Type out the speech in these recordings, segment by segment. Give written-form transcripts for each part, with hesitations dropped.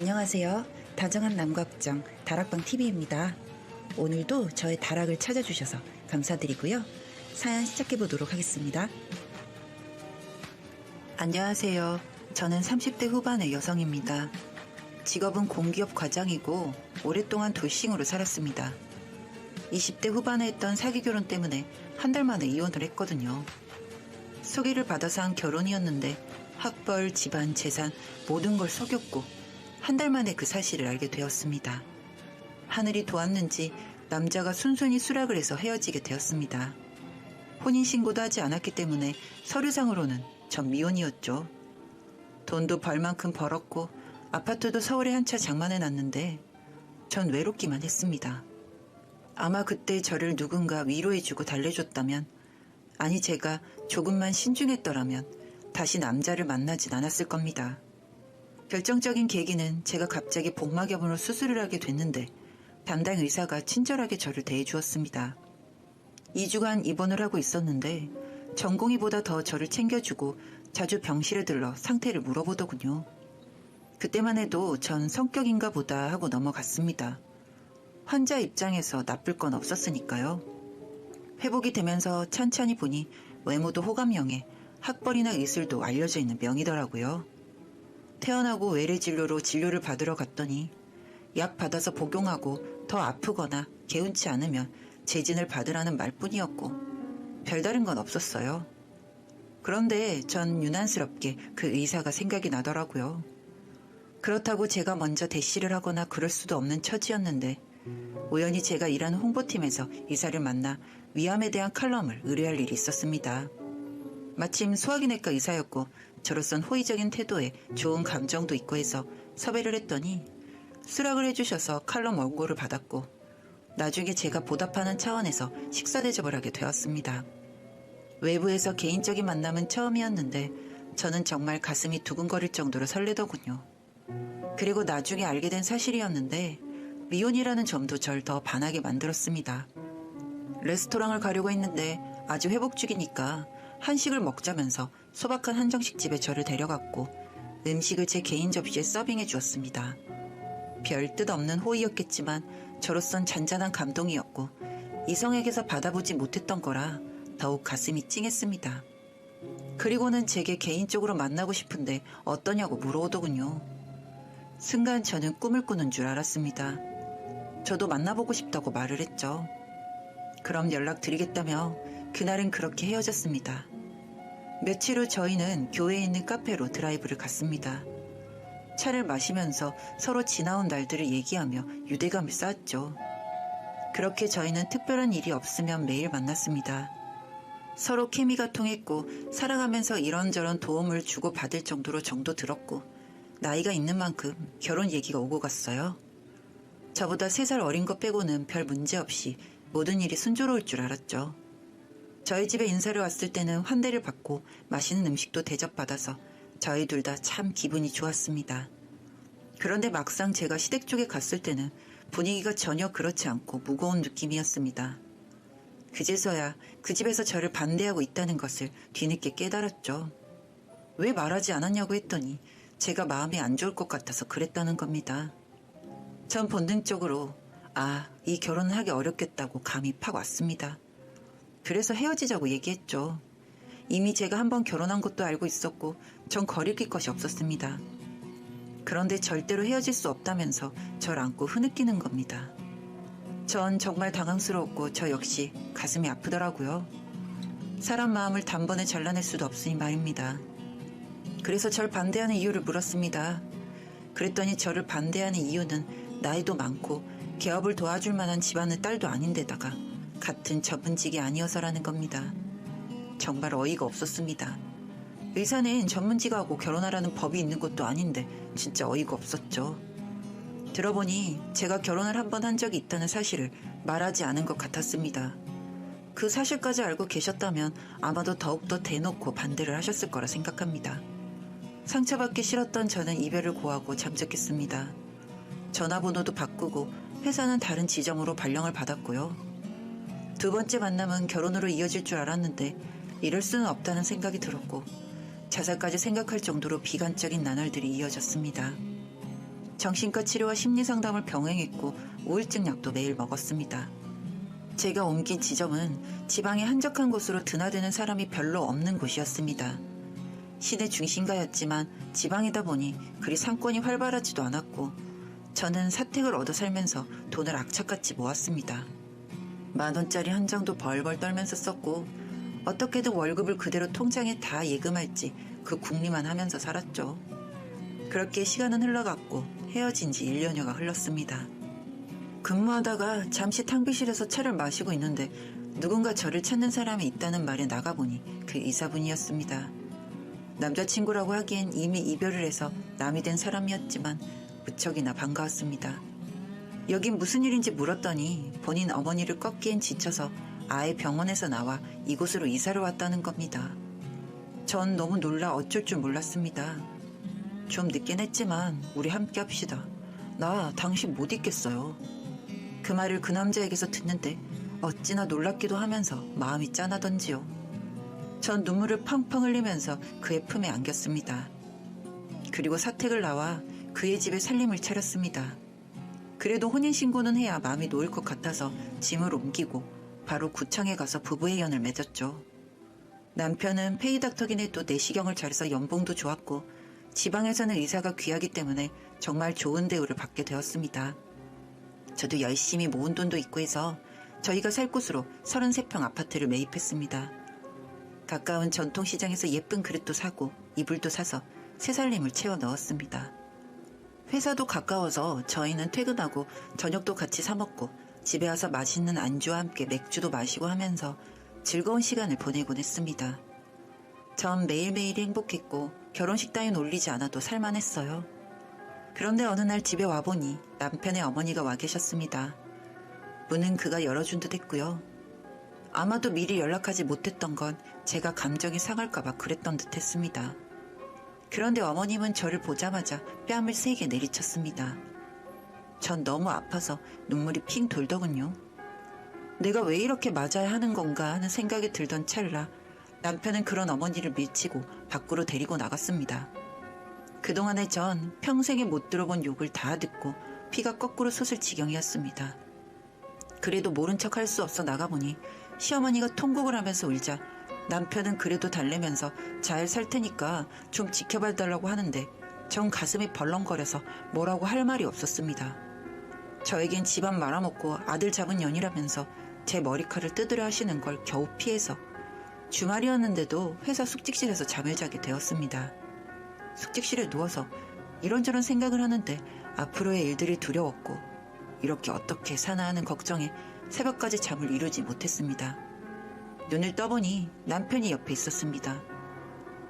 안녕하세요. 다정한 남각정 다락방TV입니다. 오늘도 저의 다락을 찾아주셔서 감사드리고요. 사연 시작해보도록 하겠습니다. 안녕하세요. 저는 30대 후반의 여성입니다. 직업은 공기업 과장이고 오랫동안 돌싱으로 살았습니다. 20대 후반에 했던 사기 결혼 때문에 한 달 만에 이혼을 했거든요. 소개를 받아서 한 결혼이었는데 학벌, 집안, 재산 모든 걸 속였고 한 달 만에 그 사실을 알게 되었습니다. 하늘이 도왔는지 남자가 순순히 수락을 해서 헤어지게 되었습니다. 혼인신고도 하지 않았기 때문에 서류상으로는 전 미혼이었죠. 돈도 벌만큼 벌었고 아파트도 서울에 한 채 장만해놨는데 전 외롭기만 했습니다. 아마 그때 저를 누군가 위로해주고 달래줬다면, 아니 제가 조금만 신중했더라면 다시 남자를 만나진 않았을 겁니다. 결정적인 계기는 제가 갑자기 복막염으로 수술을 하게 됐는데 담당 의사가 친절하게 저를 대해주었습니다. 2주간 입원을 하고 있었는데 전공의보다 더 저를 챙겨주고 자주 병실에 들러 상태를 물어보더군요. 그때만 해도 전 성격인가 보다 하고 넘어갔습니다. 환자 입장에서 나쁠 건 없었으니까요. 회복이 되면서 찬찬히 보니 외모도 호감형에 학벌이나 의술도 알려져 있는 명이더라고요. 태어나고 외래진료로 진료를 받으러 갔더니 약 받아서 복용하고 더 아프거나 개운치 않으면 재진을 받으라는 말뿐이었고 별다른 건 없었어요. 그런데 전 유난스럽게 그 의사가 생각이 나더라고요. 그렇다고 제가 먼저 대시를 하거나 그럴 수도 없는 처지였는데 우연히 제가 일하는 홍보팀에서 의사를 만나 위암에 대한 칼럼을 의뢰할 일이 있었습니다. 마침 소화기내과 의사였고 저로선 호의적인 태도에 좋은 감정도 있고 해서 섭외를 했더니 수락을 해주셔서 칼럼 원고를 받았고 나중에 제가 보답하는 차원에서 식사 대접을 하게 되었습니다. 외부에서 개인적인 만남은 처음이었는데 저는 정말 가슴이 두근거릴 정도로 설레더군요. 그리고 나중에 알게 된 사실이었는데 미혼이라는 점도 절 더 반하게 만들었습니다. 레스토랑을 가려고 했는데 아주 회복 중이니까 한식을 먹자면서 소박한 한정식집에 저를 데려갔고 음식을 제 개인 접시에 서빙해 주었습니다. 별 뜻 없는 호의였겠지만 저로선 잔잔한 감동이었고 이성에게서 받아보지 못했던 거라 더욱 가슴이 찡했습니다. 그리고는 제게 개인적으로 만나고 싶은데 어떠냐고 물어오더군요. 순간 저는 꿈을 꾸는 줄 알았습니다. 저도 만나보고 싶다고 말을 했죠. 그럼 연락드리겠다며 그날은 그렇게 헤어졌습니다. 며칠 후 저희는 교회에 있는 카페로 드라이브를 갔습니다. 차를 마시면서 서로 지나온 날들을 얘기하며 유대감을 쌓았죠. 그렇게 저희는 특별한 일이 없으면 매일 만났습니다. 서로 케미가 통했고 살아가면서 이런저런 도움을 주고받을 정도로 정도 들었고 나이가 있는 만큼 결혼 얘기가 오고 갔어요. 저보다 3살 어린 것 빼고는 별 문제 없이 모든 일이 순조로울 줄 알았죠. 저희 집에 인사를 왔을 때는 환대를 받고 맛있는 음식도 대접받아서 저희 둘 다 참 기분이 좋았습니다. 그런데 막상 제가 시댁 쪽에 갔을 때는 분위기가 전혀 그렇지 않고 무거운 느낌이었습니다. 그제서야 그 집에서 저를 반대하고 있다는 것을 뒤늦게 깨달았죠. 왜 말하지 않았냐고 했더니 제가 마음이 안 좋을 것 같아서 그랬다는 겁니다. 전 본능적으로 이 결혼을 하기 어렵겠다고 감이 팍 왔습니다. 그래서 헤어지자고 얘기했죠. 이미 제가 한번 결혼한 것도 알고 있었고 전 거리낄 것이 없었습니다. 그런데 절대로 헤어질 수 없다면서 절 안고 흐느끼는 겁니다. 전 정말 당황스러웠고 저 역시 가슴이 아프더라고요. 사람 마음을 단번에 잘라낼 수도 없으니 말입니다. 그래서 절 반대하는 이유를 물었습니다. 그랬더니 저를 반대하는 이유는 나이도 많고 개업을 도와줄 만한 집안의 딸도 아닌데다가 같은 전문직이 아니어서라는 겁니다. 정말 어이가 없었습니다. 의사는 전문직하고 결혼하라는 법이 있는 것도 아닌데 진짜 어이가 없었죠. 들어보니 제가 결혼을 한 번 한 적이 있다는 사실을 말하지 않은 것 같았습니다. 그 사실까지 알고 계셨다면 아마도 더욱더 대놓고 반대를 하셨을 거라 생각합니다. 상처받기 싫었던 저는 이별을 고하고 잠적했습니다. 전화번호도 바꾸고 회사는 다른 지점으로 발령을 받았고요. 2번째 만남은 결혼으로 이어질 줄 알았는데 이럴 수는 없다는 생각이 들었고 자살까지 생각할 정도로 비관적인 나날들이 이어졌습니다. 정신과 치료와 심리상담을 병행했고 우울증 약도 매일 먹었습니다. 제가 옮긴 지점은 지방의 한적한 곳으로 드나드는 사람이 별로 없는 곳이었습니다. 시내 중심가였지만 지방이다 보니 그리 상권이 활발하지도 않았고 저는 사택을 얻어 살면서 돈을 악착같이 모았습니다. 10,000원짜리 한 장도 벌벌 떨면서 썼고 어떻게든 월급을 그대로 통장에 다 예금할지 그 궁리만 하면서 살았죠. 그렇게 시간은 흘러갔고 헤어진 지 1년여가 흘렀습니다. 근무하다가 잠시 탕비실에서 차를 마시고 있는데 누군가 저를 찾는 사람이 있다는 말에 나가보니 그 의사분이었습니다. 남자친구라고 하기엔 이미 이별을 해서 남이 된 사람이었지만 무척이나 반가웠습니다. 여긴 무슨 일인지 물었더니 본인 어머니를 꺾기엔 지쳐서 아예 병원에서 나와 이곳으로 이사를 왔다는 겁니다. 전 너무 놀라 어쩔 줄 몰랐습니다. 좀 늦긴 했지만 우리 함께 합시다. 나 당신 못 있겠어요. 그 말을 그 남자에게서 듣는데 어찌나 놀랍기도 하면서 마음이 짠하던지요. 전 눈물을 펑펑 흘리면서 그의 품에 안겼습니다. 그리고 사택을 나와 그의 집에 살림을 차렸습니다. 그래도 혼인신고는 해야 마음이 놓일 것 같아서 짐을 옮기고 바로 구청에 가서 부부의 연을 맺었죠. 남편은 페이닥터긴 해도 내시경을 잘해서 연봉도 좋았고 지방에서는 의사가 귀하기 때문에 정말 좋은 대우를 받게 되었습니다. 저도 열심히 모은 돈도 있고 해서 저희가 살 곳으로 33평 아파트를 매입했습니다. 가까운 전통시장에서 예쁜 그릇도 사고 이불도 사서 새살림을 채워 넣었습니다. 회사도 가까워서 저희는 퇴근하고 저녁도 같이 사 먹고 집에 와서 맛있는 안주와 함께 맥주도 마시고 하면서 즐거운 시간을 보내곤 했습니다. 전 매일매일이 행복했고 결혼식 따윈 올리지 않아도 살만했어요. 그런데 어느 날 집에 와보니 남편의 어머니가 와 계셨습니다. 문은 그가 열어준 듯 했고요. 아마도 미리 연락하지 못했던 건 제가 감정이 상할까봐 그랬던 듯 했습니다. 그런데 어머님은 저를 보자마자 뺨을 세게 내리쳤습니다. 전 너무 아파서 눈물이 핑 돌더군요. 내가 왜 이렇게 맞아야 하는 건가 하는 생각이 들던 찰나 남편은 그런 어머니를 밀치고 밖으로 데리고 나갔습니다. 그동안에 전 평생에 못 들어본 욕을 다 듣고 피가 거꾸로 솟을 지경이었습니다. 그래도 모른 척 할 수 없어 나가보니 시어머니가 통곡을 하면서 울자 남편은 그래도 달래면서 잘 살 테니까 좀 지켜봐 달라고 하는데 전 가슴이 벌렁거려서 뭐라고 할 말이 없었습니다. 저에겐 집안 말아먹고 아들 잡은 년이라면서 제 머리칼을 뜯으려 하시는 걸 겨우 피해서 주말이었는데도 회사 숙직실에서 잠을 자게 되었습니다. 숙직실에 누워서 이런저런 생각을 하는데 앞으로의 일들이 두려웠고 이렇게 어떻게 사나 하는 걱정에 새벽까지 잠을 이루지 못했습니다. 눈을 떠보니 남편이 옆에 있었습니다.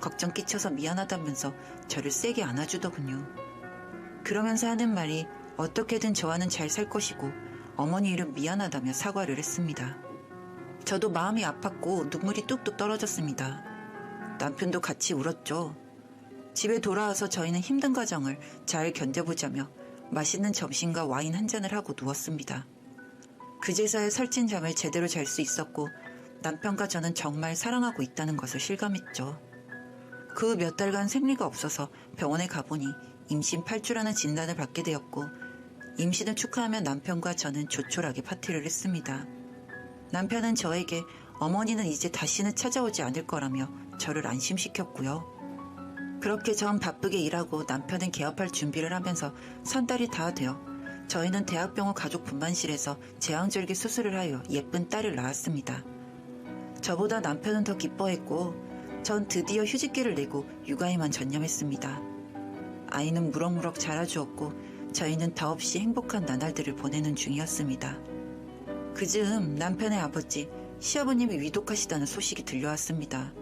걱정 끼쳐서 미안하다면서 저를 세게 안아주더군요. 그러면서 하는 말이 어떻게든 저와는 잘 살 것이고 어머니 일은 미안하다며 사과를 했습니다. 저도 마음이 아팠고 눈물이 뚝뚝 떨어졌습니다. 남편도 같이 울었죠. 집에 돌아와서 저희는 힘든 과정을 잘 견뎌보자며 맛있는 점심과 와인 한 잔을 하고 누웠습니다. 그제서야 설친 잠을 제대로 잘 수 있었고 남편과 저는 정말 사랑하고 있다는 것을 실감했죠. 그 몇 달간 생리가 없어서 병원에 가보니 임신 8주라는 진단을 받게 되었고 임신을 축하하며 남편과 저는 조촐하게 파티를 했습니다. 남편은 저에게 어머니는 이제 다시는 찾아오지 않을 거라며 저를 안심시켰고요. 그렇게 전 바쁘게 일하고 남편은 개업할 준비를 하면서 선 달이 다 되어 저희는 대학병원 가족 분만실에서 제왕절개 수술을 하여 예쁜 딸을 낳았습니다. 저보다 남편은 더 기뻐했고 전 드디어 휴직기를 내고 육아에만 전념했습니다. 아이는 무럭무럭 자라주었고 저희는 더없이 행복한 나날들을 보내는 중이었습니다. 그즈음 남편의 아버지, 시아버님이 위독하시다는 소식이 들려왔습니다.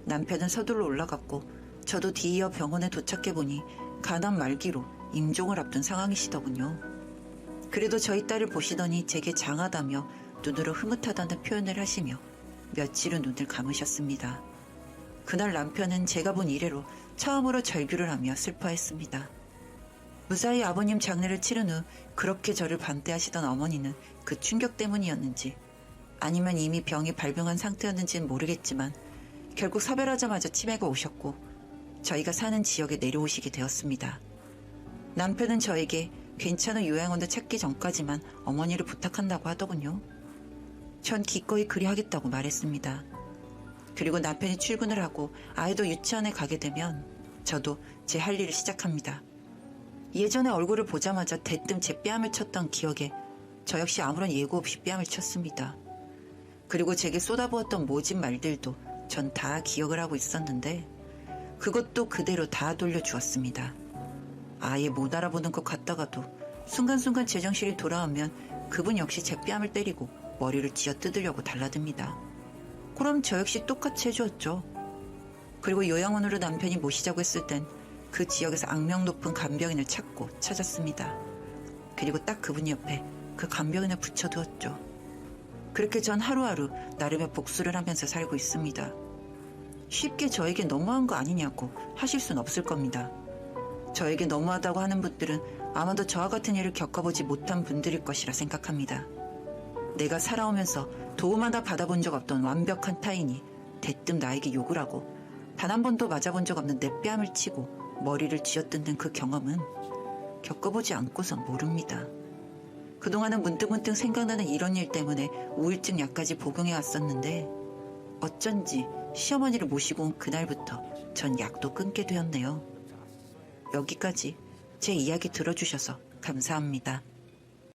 남편은 서둘러 올라갔고 저도 뒤이어 병원에 도착해보니 간암 말기로 임종을 앞둔 상황이시더군요. 그래도 저희 딸을 보시더니 제게 장하다며 눈으로 흐뭇하다는 표현을 하시며 며칠은 눈을 감으셨습니다. 그날 남편은 제가 본 이래로 처음으로 절규를 하며 슬퍼했습니다. 무사히 아버님 장례를 치른 후 그렇게 저를 반대하시던 어머니는 그 충격 때문이었는지 아니면 이미 병이 발병한 상태였는지는 모르겠지만 결국 사별하자마자 치매가 오셨고 저희가 사는 지역에 내려오시게 되었습니다. 남편은 저에게 괜찮은 요양원을 찾기 전까지만 어머니를 부탁한다고 하더군요. 전 기꺼이 그리 하겠다고 말했습니다. 그리고 남편이 출근을 하고 아이도 유치원에 가게 되면 저도 제 할 일을 시작합니다. 예전에 얼굴을 보자마자 대뜸 제 뺨을 쳤던 기억에 저 역시 아무런 예고 없이 뺨을 쳤습니다. 그리고 제게 쏟아부었던 모진 말들도 전 다 기억을 하고 있었는데 그것도 그대로 다 돌려주었습니다. 아예 못 알아보는 것 같다가도 순간순간 제정신이 돌아오면 그분 역시 제 뺨을 때리고 머리를 쥐어뜯으려고 달라듭니다. 그럼 저 역시 똑같이 해주었죠. 그리고 요양원으로 남편이 모시자고 했을 땐 그 지역에서 악명 높은 간병인을 찾았습니다. 그리고 딱 그분 옆에 그 간병인을 붙여두었죠. 그렇게 전 하루하루 나름의 복수를 하면서 살고 있습니다. 쉽게 저에게 너무한 거 아니냐고 하실 순 없을 겁니다. 저에게 너무하다고 하는 분들은 아마도 저와 같은 일을 겪어보지 못한 분들일 것이라 생각합니다. 내가 살아오면서 도움 하나 받아본 적 없던 완벽한 타인이 대뜸 나에게 욕을 하고 단 한 번도 맞아본 적 없는 내 뺨을 치고 머리를 쥐어뜯는 그 경험은 겪어보지 않고선 모릅니다. 그동안은 문득문득 생각나는 이런 일 때문에 우울증 약까지 복용해 왔었는데 어쩐지 시어머니를 모시고 온 그날부터 전 약도 끊게 되었네요. 여기까지 제 이야기 들어주셔서 감사합니다.